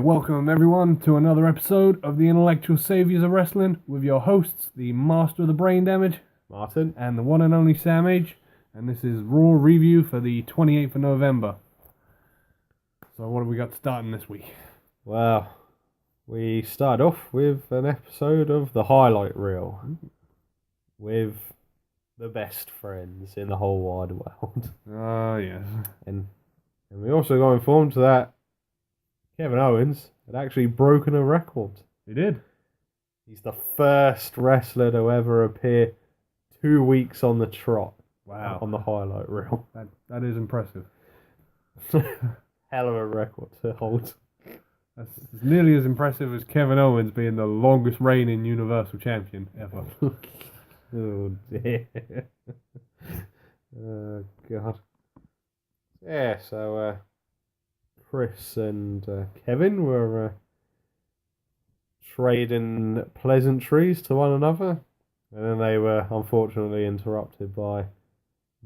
welcome everyone to another episode of the Intellectual Saviors of Wrestling with your hosts, the Master of the Brain Damage, Martin. and the one and only Sam H. And this is Raw review for the 28th of November. So what have we got starting this week? Well, we start off with an episode of the highlight reel with the best friends in the whole wide world. Yes. And we also got informed that Kevin Owens had actually broken a record. He did. He's the first wrestler to ever appear 2 weeks on the trot. Wow. On the highlight reel. That is impressive. Hell of a record to hold. That's nearly as impressive as Kevin Owens being the longest reigning Universal Champion ever. Oh dear. Oh God. Yeah, so Chris and Kevin were trading pleasantries to one another, and then they were unfortunately interrupted by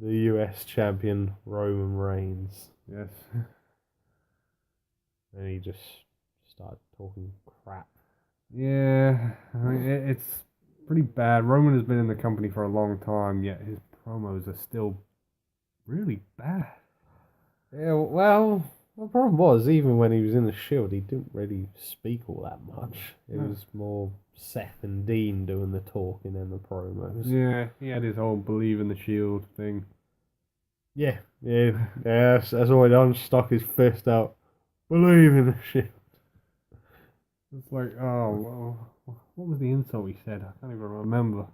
the US champion Roman Reigns. Yes. And he just started talking crap. Yeah, I mean, it's pretty bad. Roman has been in the company for a long time, yet his promos are still really bad. Yeah, well, the problem was, even when he was in the Shield, he didn't really speak all that much. It was more Seth and Dean doing the talking and the promos. Yeah, he had his whole believe in the Shield thing. Yeah, that's all he done, stuck his fist out. Believe in the Shield. It's like, oh, well, what was the insult he said? I can't even remember.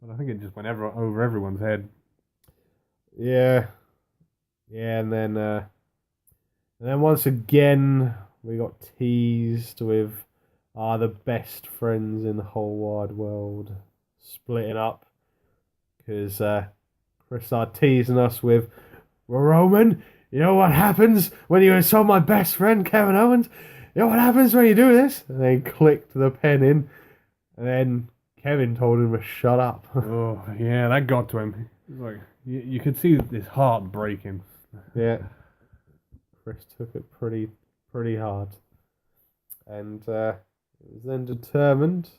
But I think it just went over everyone's head. Yeah, and then once again we got teased with the best friends in the whole wide world splitting up because Chris started teasing us with, well, Roman, you know what happens when you insult my best friend Kevin Owens? You know what happens when you do this? And then he clicked the pen in, and then Kevin told him to shut up. Oh, yeah, that got to him. It was like, you could see his heart breaking. Yeah. Chris took it pretty hard. And it was then determined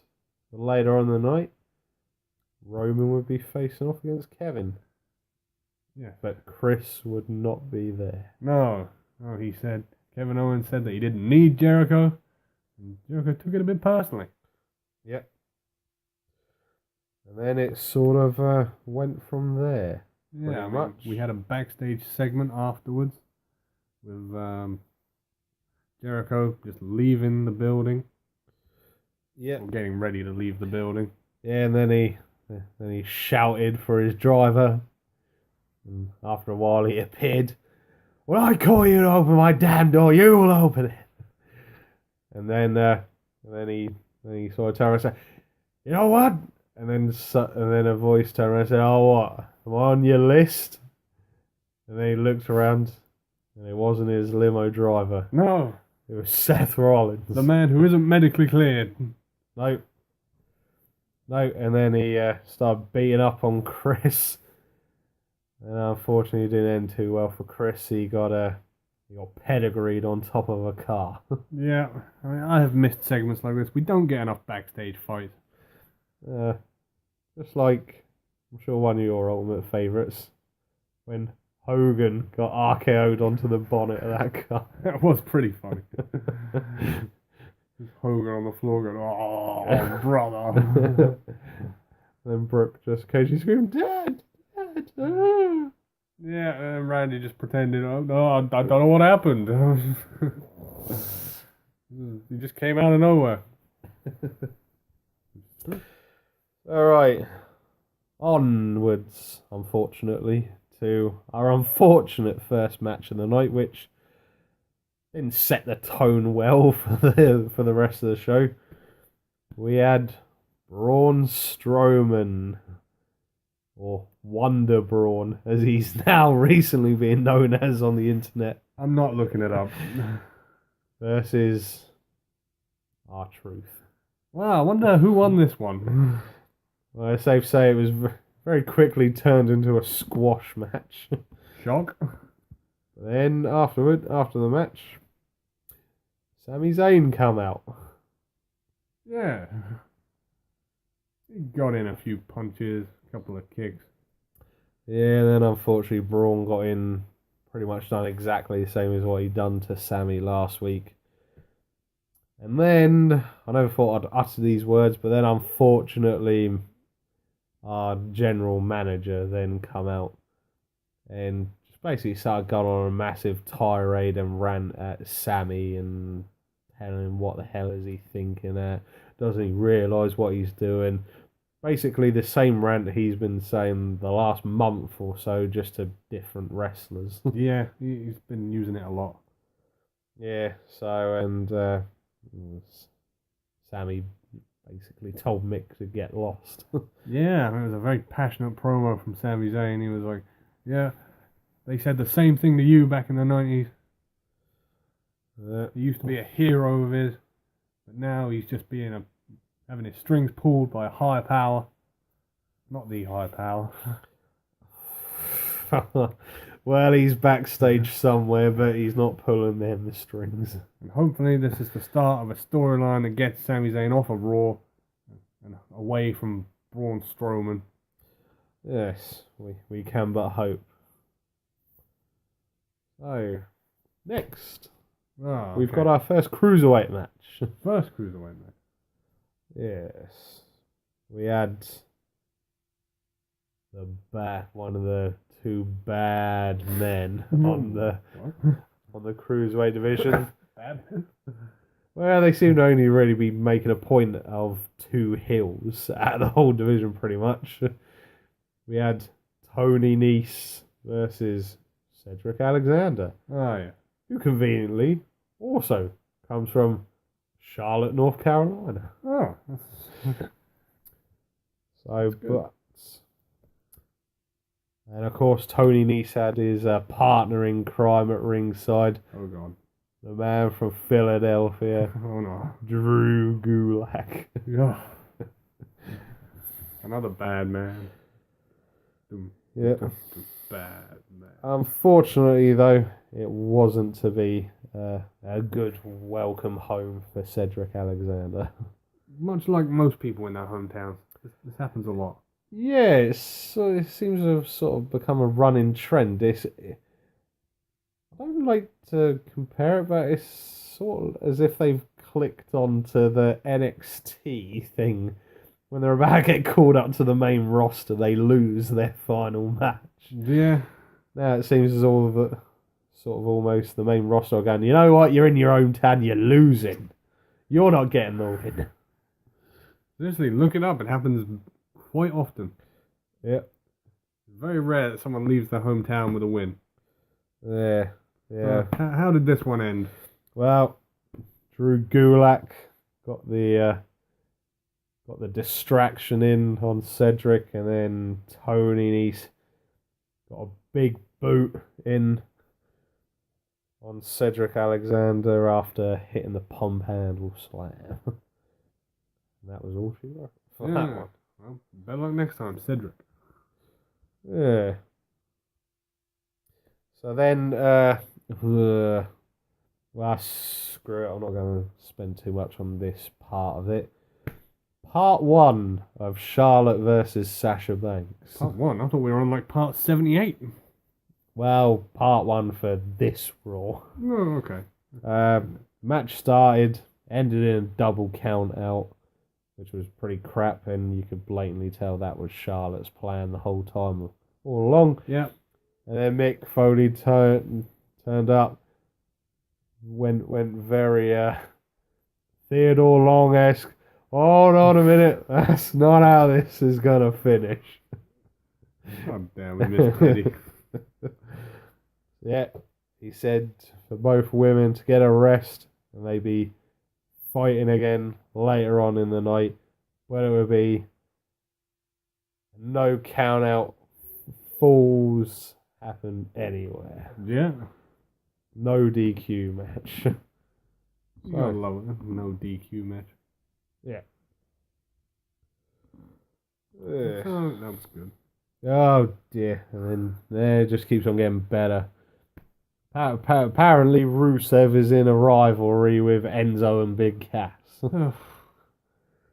that later on in the night, Roman would be facing off against Kevin. Yeah. But Chris would not be there. No, Kevin Owens said that he didn't need Jericho. And Jericho took it a bit personally. Yep. And then it sort of went from there. Yeah, we had a backstage segment afterwards with Jericho just leaving the building. Yeah. Or getting ready to leave the building. Yeah, and then he shouted for his driver. And after a while he appeared. When I call you to open my damn door, you will open it. And then he sort of turned around and said, you know what? And then a voice turned around and said, oh, what? Am I on your list? And then he looked around, and it wasn't his limo driver. No. It was Seth Rollins. The man who isn't medically cleared. No. And then he started beating up on Chris. And unfortunately, it didn't end too well for Chris. He got pedigreed on top of a car. Yeah, I mean, I have missed segments like this. We don't get enough backstage fights. Just like, I'm sure one of your ultimate favourites, when Hogan got RKO'd onto the bonnet of that car. That was pretty funny. Hogan on the floor going, oh, brother. Then Brooke just occasionally screamed, Dad! Dad! Ah. Yeah, and Randy just pretended, oh, no, I don't know what happened. He just came out of nowhere. Alright. Onwards, unfortunately, to our unfortunate first match of the night, which didn't set the tone well for the rest of the show. We had Braun Strowman, or Wonder Braun, as he's now recently being known as on the internet. I'm not looking it up. Versus R-Truth. Wow, I wonder who won this one. Well, it's safe to say it was very quickly turned into a squash match. Shock. Then after the match, Sami Zayn come out. Yeah. He got in a few punches, a couple of kicks. Yeah, then unfortunately Braun got in, pretty much done exactly the same as what he'd done to Sami last week. And then, I never thought I'd utter these words, but then unfortunately our general manager then come out and just basically started going on a massive tirade and rant at Sami and telling him what the hell is he thinking at, doesn't he realise what he's doing. Basically the same rant he's been saying the last month or so, just to different wrestlers. Yeah, he's been using it a lot. Yeah, so, and Sammy basically told Mick to get lost. Yeah, it was a very passionate promo from Sami Zayn. He was like, yeah, they said the same thing to you back in the 90s. He used to be a hero of his, but now he's just having his strings pulled by a higher power. Not the higher power. Well, he's backstage somewhere, but he's not pulling them the strings. And hopefully this is the start of a storyline that gets Sami Zayn off of Raw and away from Braun Strowman. Yes, we can but hope. So, next, we've got our first cruiserweight match. First cruiserweight match. Yes. We had one of the two bad men on the cruiserweight division. Bad? Well, they seem to only really be making a point of two heels out of the whole division, pretty much. We had Tony Nese versus Cedric Alexander. Oh, yeah. Who conveniently also comes from Charlotte, North Carolina. Oh, so, but... And of course, Tony Nese had his partner in crime at ringside. Oh, God. The man from Philadelphia. Oh, no. Drew Gulak. Yeah. Another bad man. Yeah. Bad man. Unfortunately, though, it wasn't to be a good welcome home for Cedric Alexander. Much like most people in their hometowns. This happens a lot. Yeah, it seems to have sort of become a running trend. I don't like to compare it, but it's sort of as if they've clicked onto the NXT thing. When they're about to get called up to the main roster, they lose their final match. Yeah. Now it seems as all of it, sort of almost the main roster are going, you know what, you're in your hometown, you're losing. You're not getting the win. Seriously, look it up. It happens quite often. Yep. It's very rare that someone leaves their hometown with a win. Yeah. So, how did this one end? Well, Drew Gulak got the distraction in on Cedric, and then Tony Nese got a big boot in on Cedric Alexander after hitting the pump handle slam. And that was all she wrote for that one. Well, better luck next time, Cedric. Yeah. So then, well, screw it, I'm not going to spend too much on this part of it. Part 1 of Charlotte versus Sasha Banks. Part 1? I thought we were on like part 78. Well, part 1 for this Raw. Oh, okay. Match started, ended in a double count out, which was pretty crap, and you could blatantly tell that was Charlotte's plan the whole time, all along. Yeah. And then Mick Foley turned up, went very Theodore Long-esque. Hold on a minute, that's not how this is gonna finish. God damn, we missed Teddy. Yeah, he said for both women to get a rest, and they'd be fighting again later on in the night, but it would be no count out, falls happen anywhere. Yeah. No DQ match. You gotta love it. No DQ match. Yeah. Oh, that was good. Oh dear. And then it just keeps on getting better. Apparently, Rusev is in a rivalry with Enzo and Big Cass.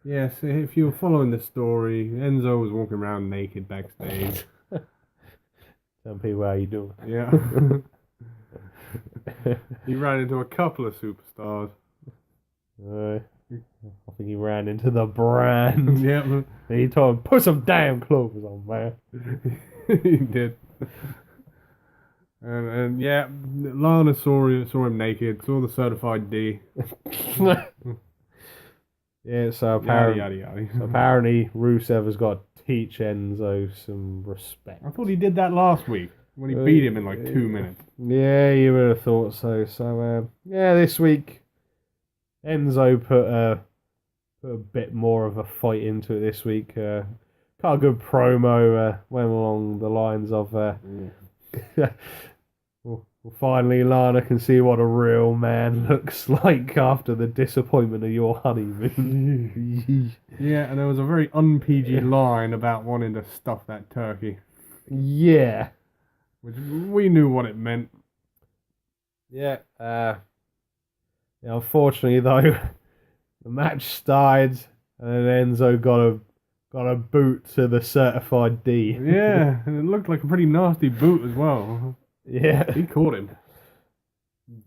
Yes, if you were following the story, Enzo was walking around naked backstage. Tell people how you doing. Yeah. He ran into a couple of superstars. I think he ran into the brand. Yep. And he told him, put some damn clothes on, man. He did. And yeah, Lana saw him naked, saw the certified D. Yeah, so Yada, apparently, yada, yada. so apparently Rusev has got to teach Enzo some respect. I thought he did that last week when he beat him in like 2 minutes. Yeah, you would have thought so. So, yeah, this week, Enzo put a bit more of a fight into it this week. Got a good promo, went along the lines of well, finally Lana can see what a real man looks like after the disappointment of your honeymoon. Yeah, and there was a very un-PG line about wanting to stuff that turkey, Yeah. which we knew what it meant. Yeah. Unfortunately, though, the match started, and then Enzo got a boot to the certified D. Yeah, and it looked like a pretty nasty boot as well. Yeah. He caught him.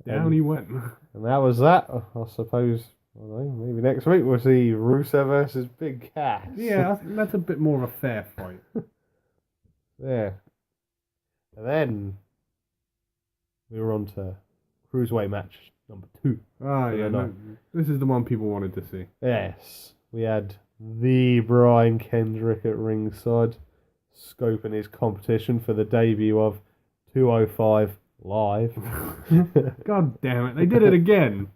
Down he went. And that was that. I suppose, I don't know, maybe next week we'll see Rusev versus Big Cass. Yeah, I think that's a bit more of a fair fight. Yeah. And then we were on to Cruiserweight match number 2. Ah, yeah, no, this is the one people wanted to see. Yes. We had the Brian Kendrick at ringside, scoping his competition for the debut of 205 Live. God damn it, they did it again.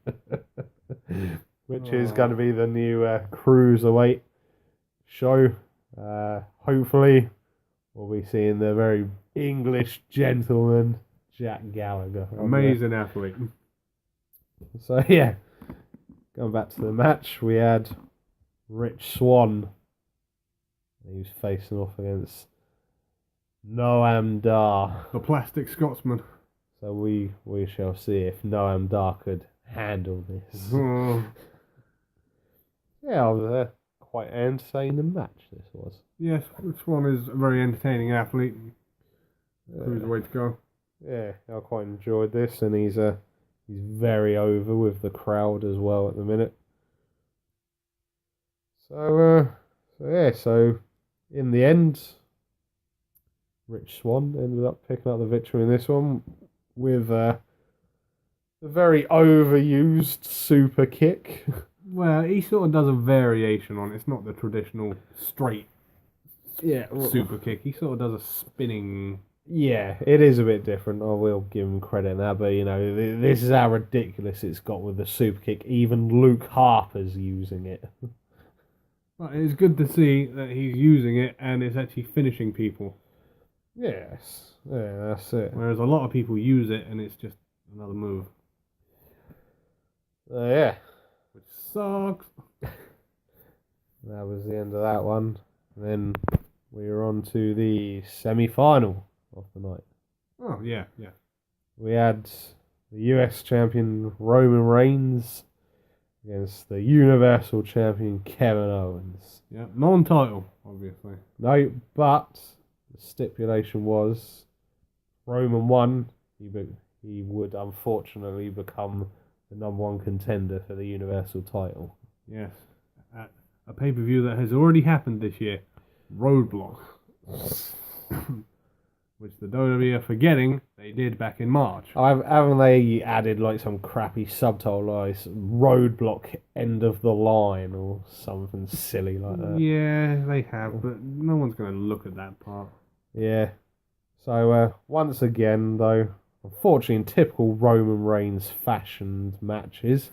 Which is going to be the new Cruiserweight show. Hopefully, we'll be seeing the very English gentleman, Jack Gallagher. Amazing athlete. So, yeah, going back to the match, we had Rich Swann. He was facing off against Noam Dar. The plastic Scotsman. So we shall see if Noam Dar could handle this. Oh. Yeah, I was quite entertaining match this was. Yes, Swan is a very entertaining athlete. Cruiserweight to go. Yeah, I quite enjoyed this, and he's very over with the crowd as well at the minute. So in the end, Rich Swann ended up picking up the victory in this one with the very overused super kick. Well, he sort of does a variation on it. It's not the traditional straight super kick. He sort of does a spinning. Yeah, it is a bit different. I will give him credit in that, but this is how ridiculous it's got with the super kick. Even Luke Harper's using it. But it's good to see that he's using it and it's actually finishing people. Yes, yeah, that's it. Whereas a lot of people use it and it's just another move. Yeah. Which sucks. That was the end of that one. And then we were on to the semi-final of the night. Oh, yeah. We had the US champion Roman Reigns against the Universal champion Kevin Owens. Yeah, non-title, obviously. No, but the stipulation was Roman won. He would unfortunately become the number one contender for the Universal title. Yes. At a pay-per-view that has already happened this year. Roadblock. Which the WWE are forgetting they did back in March. Haven't they added like some crappy subtitle like Roadblock End of the Line or something silly like that? Yeah, they have, but no one's going to look at that part. Yeah. So, once again, though, unfortunately, in typical Roman Reigns fashioned matches,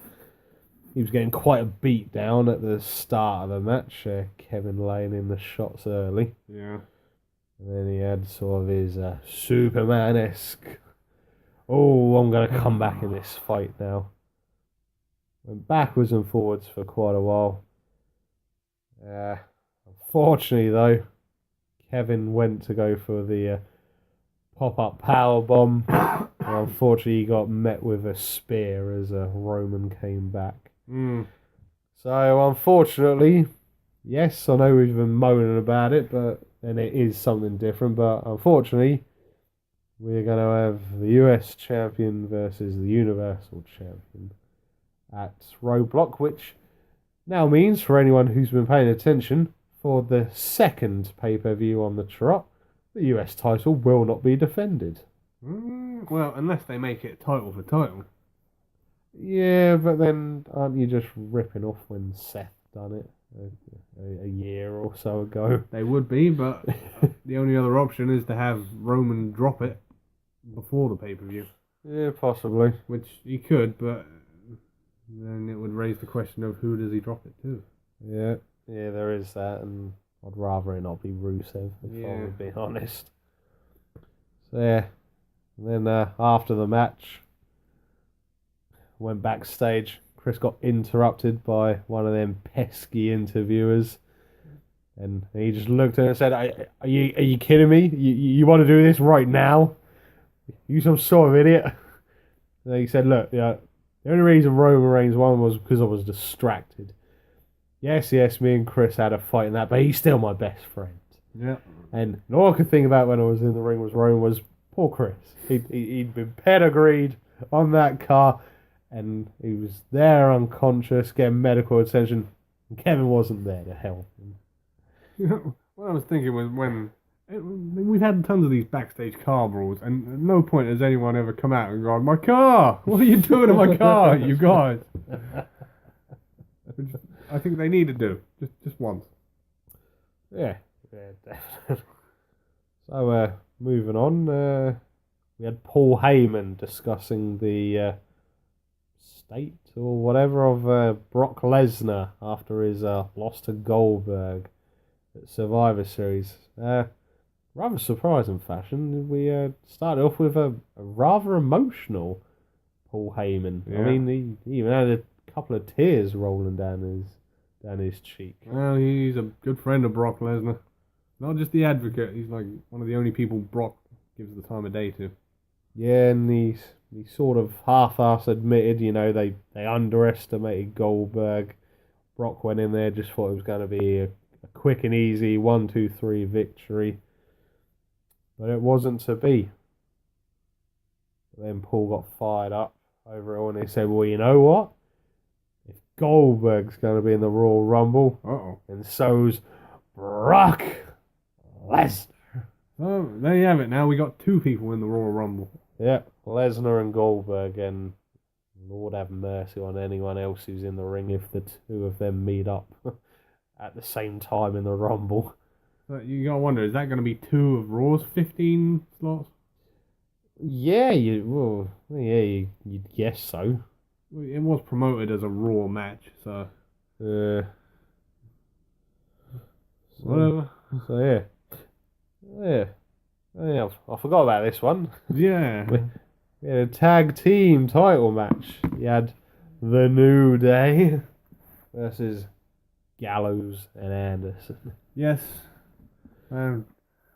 he was getting quite a beat down at the start of the match. Kevin laying in the shots early. Yeah. And then he had sort of his Superman-esque, oh, I'm going to come back in this fight now. Went backwards and forwards for quite a while. Unfortunately, though, Kevin went to go for the pop-up power bomb. Unfortunately, he got met with a spear as Roman came back. So, unfortunately, yes, I know we've been moaning about it, and it is something different. But unfortunately, we're going to have the US champion versus the Universal champion at Roadblock, which now means, for anyone who's been paying attention, for the second pay-per-view on the trot, the US title will not be defended. Well, unless they make it title for title. Yeah, but then aren't you just ripping off when Seth done it a year or so ago? They would be, but the only other option is to have Roman drop it before the pay-per-view. Yeah, possibly. Which he could, but then it would raise the question of who does he drop it to? Yeah, there is that, and I'd rather it not be Rusev, if I would be honest. So, yeah. And then after the match, went backstage. Chris got interrupted by one of them pesky interviewers, and he just looked at her and said, "Are you kidding me? You want to do this right now? You some sort of idiot?" And then he said, "Look, the only reason Roman Reigns won was because I was distracted. Yes, me and Chris had a fight in that, but he's still my best friend." Yeah. And all I could think about when I was in the ring was Roman was poor Chris. He'd been pedigreed on that car, and he was there unconscious, getting medical attention. And Kevin wasn't there to help him. You know, what I was thinking was we've had tons of these backstage car brawls, and at no point has anyone ever come out and gone, "My car! What are you doing to my car, you guys?" Which I think they need to do just once. Yeah, definitely. So, moving on, we had Paul Heyman discussing the state or whatever of Brock Lesnar after his loss to Goldberg at Survivor Series. Rather surprising fashion. We started off with a rather emotional Paul Heyman. Yeah. I mean, he even had a couple of tears rolling down his cheek. Well, he's a good friend of Brock Lesnar. Not just the advocate, he's like one of the only people Brock gives the time of day to. Yeah, and he sort of half-ass admitted, they underestimated Goldberg. Brock went in there, just thought it was going to be a quick and easy 1-2-3 victory. But it wasn't to be. Then Paul got fired up over it all, and they said, well, you know what? If Goldberg's going to be in the Royal Rumble, and so's Brock Lesnar. Oh, there you have it. Now we got two people in the Royal Rumble. Yeah, Lesnar and Goldberg, and Lord have mercy on anyone else who's in the ring if the two of them meet up at the same time in the Rumble. So you gotta wonder, is that going to be two of Raw's 15 slots? Yeah, you'd guess so. It was promoted as a Raw match, so... whatever. So, yeah. Yeah, I forgot about this one. Yeah. We had a tag team title match. You had The New Day versus Gallows and Anderson. Yes.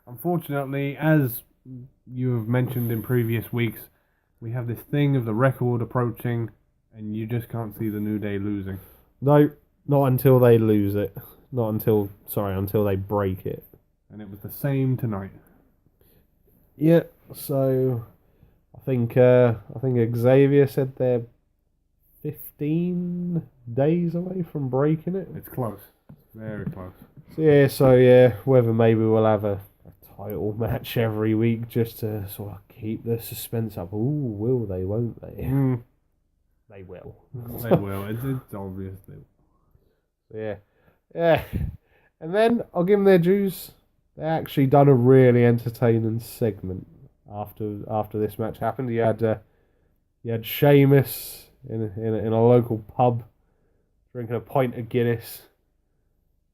Unfortunately, as you have mentioned in previous weeks, we have this thing of the record approaching, and you just can't see the New Day losing. No, not until they lose it. Until they break it. And it was the same tonight. Yeah, so I think Xavier said they're 15 days away from breaking it. It's close. Very close. So whether maybe we'll have a title match every week just to sort of keep the suspense up. Ooh, will they, won't they? They will. They will. It's obvious. Yeah. And then I'll give them their dues. They actually done a really entertaining segment after this match happened. You had Sheamus in a local pub drinking a pint of Guinness.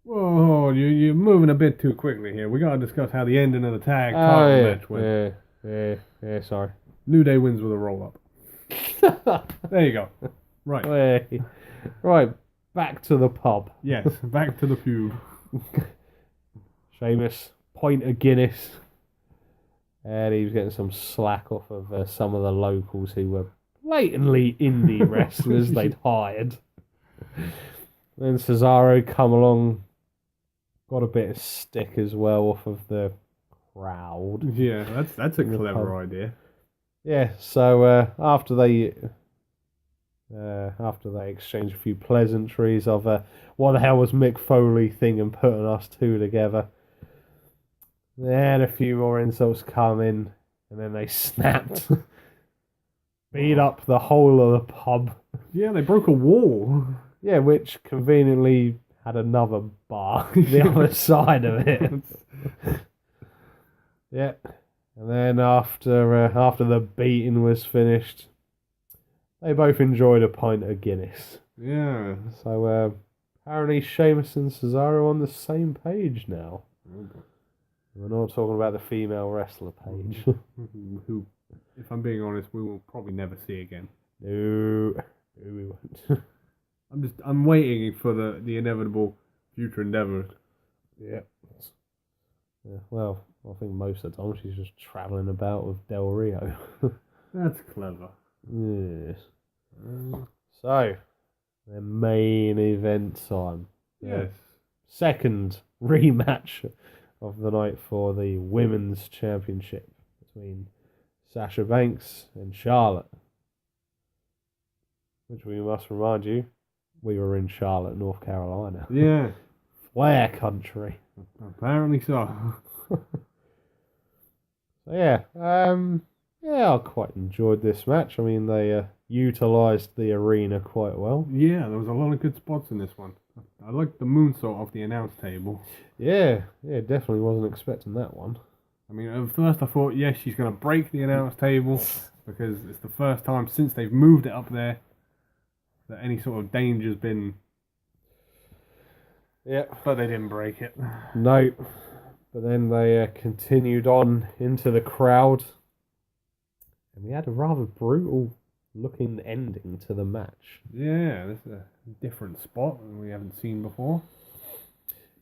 Whoa, you're moving a bit too quickly here. We gotta discuss how the ending of the tag title match went. Yeah, sorry. New Day wins with a roll up. There you go. Right. Right, back to the pub. Yes, back to the pube. Sheamus, pint of Guinness. And he was getting some slack off of some of the locals who were blatantly indie wrestlers they'd hired. Then Cesaro come along, got a bit of stick as well off of the crowd. Yeah, that's a clever idea. Yeah, so after they exchanged a few pleasantries of what the hell was Mick Foley thinking putting us two together, then a few more insults come in, and then they snapped. Beat up the whole of the pub. Yeah, they broke a wall. Yeah, which conveniently had another bar the other side of it. Yeah. And then after the beating was finished, they both enjoyed a pint of Guinness. Yeah. So apparently Sheamus and Cesaro on the same page now. We're not talking about the female wrestler page. Who, if I'm being honest, we will probably never see again. No, we won't. I'm waiting for the inevitable future endeavour. Yeah. Well, I think most of the time she's just travelling about with Del Rio. That's clever. Yes. So, the main event time. Yes. Second rematch of the night for the Women's Championship between Sasha Banks and Charlotte. Which we must remind you, we were in Charlotte, North Carolina. Yeah. Flair country. Apparently so. So yeah, I quite enjoyed this match. I mean, they utilised the arena quite well. Yeah, there was a lot of good spots in this one. I liked the moonsault off the announce table. Yeah, definitely wasn't expecting that one. I mean, at first I thought, yes, she's going to break the announce table because it's the first time since they've moved it up there that any sort of danger's been. Yeah, but they didn't break it. No, but then they continued on into the crowd, and we had a rather brutal-looking ending to the match. Yeah, this is a different spot than we haven't seen before.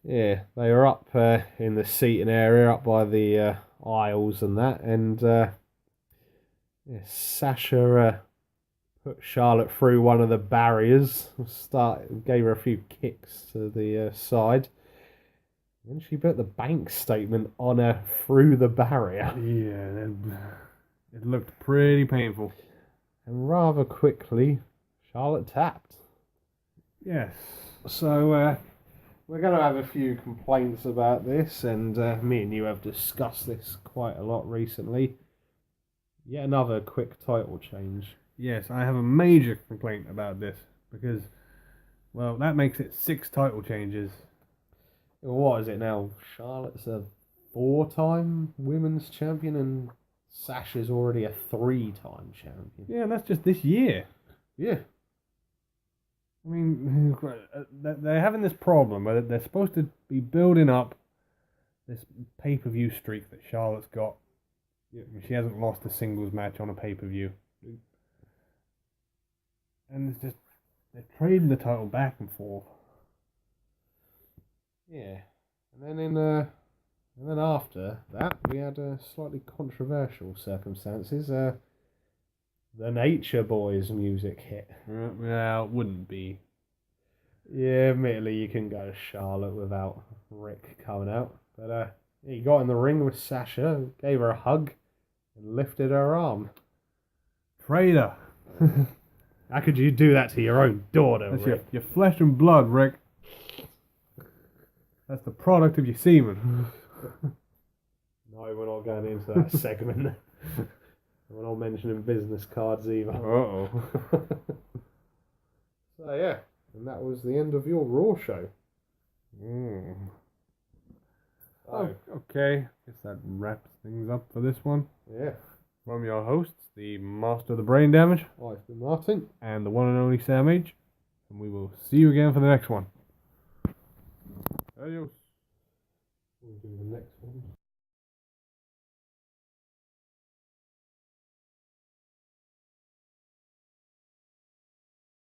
Yeah, they were up in the seating area, up by the aisles and that, and Sasha put Charlotte through one of the barriers, gave her a few kicks to the side, and she put the bank statement on her through the barrier. Yeah, it looked pretty painful. And rather quickly, Charlotte tapped. Yes. So, we're going to have a few complaints about this, and me and you have discussed this quite a lot recently. Yet another quick title change. Yes, I have a major complaint about this because, well, that makes it 6 title changes. What is it now? Charlotte's a 4-time women's champion and Sasha's already a 3-time champion. Yeah, and that's just this year. Yeah. I mean, they're having this problem where they're supposed to be building up this pay-per-view streak that Charlotte's got. She hasn't lost a singles match on a pay-per-view. And it's just, they're trading the title back and forth. Yeah. And then after that, we had slightly controversial circumstances. The Nature Boys music hit. Well, it wouldn't be. Yeah, admittedly, you can go to Charlotte without Rick coming out. But he got in the ring with Sasha, gave her a hug, and lifted her arm. Traitor! How could you do that to your own daughter, That's Rick? your flesh and blood, Rick. That's the product of your semen. No, we're not going into that segment. We're not mentioning business cards either. Uh-oh. So yeah, and that was the end of your Raw show. Oh, okay. Guess that wraps things up for this one. Yeah. From your hosts, the Master of the Brain Damage, I've been Martin. and the one and only Sam H. And we will see you again for the next one. Adios. We'll do the next one.